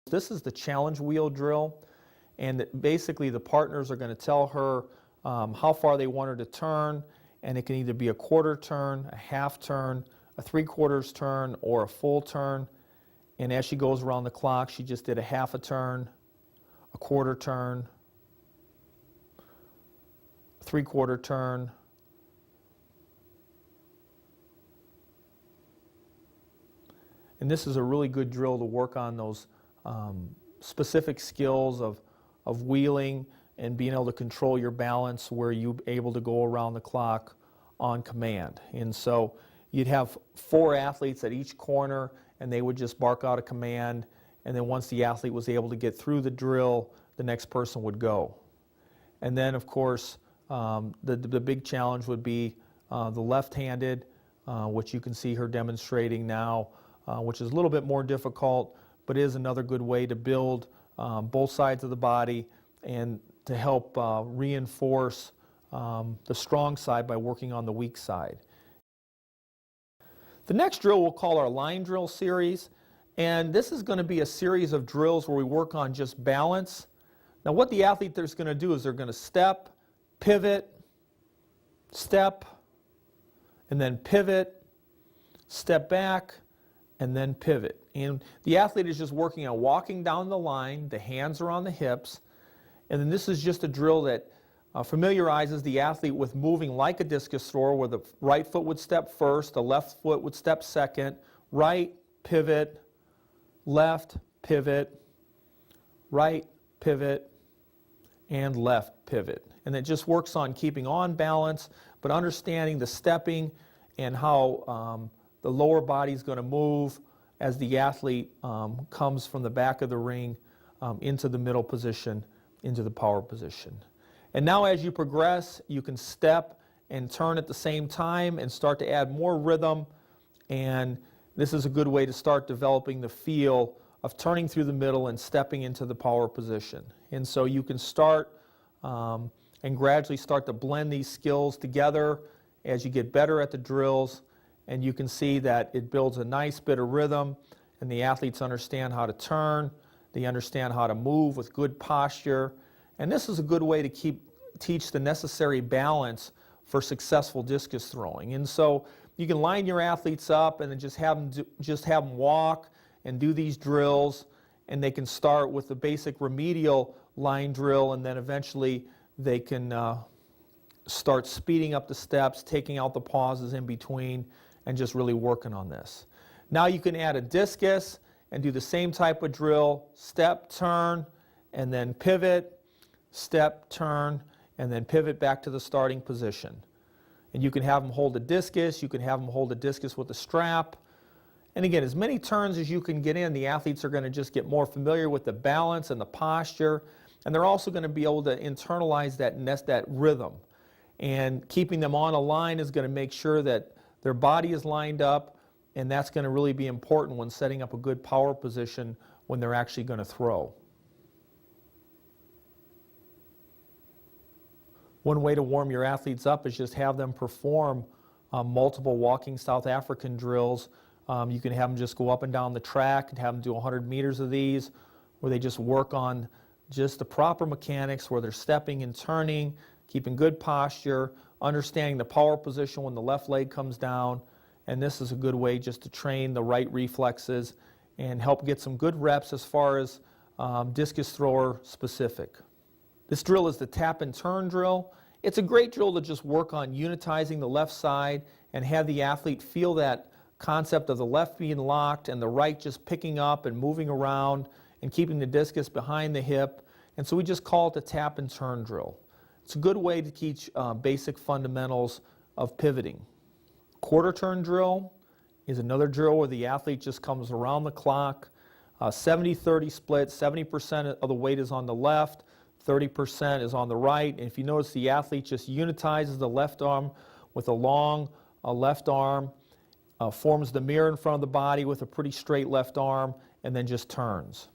This is the challenge wheel drill, and basically the partners are going to tell her how far they want her to turn, and it can either be a quarter turn, a half turn, a 3/4 turn, or a full turn. And as she goes around the clock, she just did a half a turn, a quarter turn, 3/4 turn, and this is a really good drill to work on those specific skills of wheeling and being able to control your balance where you're able to go around the clock on command. And so you'd have 4 athletes at each corner, and they would just bark out a command, and then once the athlete was able to get through the drill, the next person would go. And then, of course, the big challenge would be the left-handed, which you can see her demonstrating now, which is a little bit more difficult, but is another good way to build both sides of the body and to help reinforce the strong side by working on the weak side. The next drill we'll call our line drill series, and this is going to be a series of drills where we work on just balance. Now what the athlete is going to do is they're going to step, pivot, step, and then pivot, step back, and then pivot. And the athlete is just working on walking down the line, the hands are on the hips, and then this is just a drill that familiarizes the athlete with moving like a discus thrower, where the right foot would step first, the left foot would step second, right, pivot, left, pivot, right, pivot, and left pivot. And it just works on keeping on balance, but understanding the stepping and how the lower body is going to move as the athlete comes from the back of the ring into the middle position, into the power position. And now as you progress, you can step and turn at the same time and start to add more rhythm, and this is a good way to start developing the feel of turning through the middle and stepping into the power position. And so you can start and gradually start to blend these skills together as you get better at the drills, and you can see that it builds a nice bit of rhythm, and the athletes understand how to turn, they understand how to move with good posture, and this is a good way to teach the necessary balance for successful discus throwing. And so you can line your athletes up and then just have them walk and do these drills, and they can start with the basic remedial line drill, and then eventually they can start speeding up the steps, taking out the pauses in between, and just really working on this. Now you can add a discus and do the same type of drill, step, turn, and then pivot, step, turn, and then pivot back to the starting position. And you can have them hold a discus, you can have them hold a discus with a strap. And again, as many turns as you can get in, the athletes are going to just get more familiar with the balance and the posture, and they're also going to be able to internalize that rhythm. And keeping them on a line is going to make sure that their body is lined up, and that's going to really be important when setting up a good power position when they're actually going to throw. One way to warm your athletes up is just have them perform multiple walking South African drills. You can have them just go up and down the track and have them do 100 meters of these, where they just work on just the proper mechanics, where they're stepping and turning, keeping good posture, understanding the power position when the left leg comes down, and this is a good way just to train the right reflexes and help get some good reps as far as discus thrower specific. This drill is the tap and turn drill. It's a great drill to just work on unitizing the left side and have the athlete feel that concept of the left being locked and the right just picking up and moving around and keeping the discus behind the hip. And so we just call it the tap and turn drill. It's a good way to teach basic fundamentals of pivoting. Quarter turn drill is another drill where the athlete just comes around the clock, 70-30 split, 70% of the weight is on the left, 30% is on the right. And if you notice, the athlete just unitizes the left arm with a long left arm, forms the mirror in front of the body with a pretty straight left arm, and then just turns.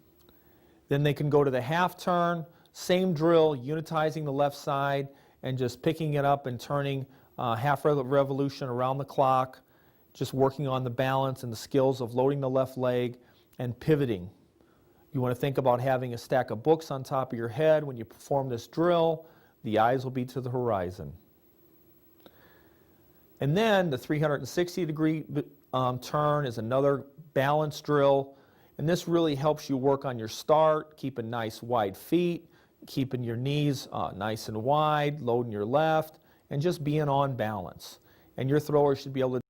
Then they can go to the half turn, same drill, unitizing the left side and just picking it up and turning half revolution around the clock, just working on the balance and the skills of loading the left leg and pivoting You want to think about having a stack of books on top of your head when you perform this drill. The eyes will be to the horizon. And then the 360-degree turn is another balance drill. And this really helps you work on your start, keeping nice wide feet, keeping your knees nice and wide, loading your left, and just being on balance. And your thrower should be able to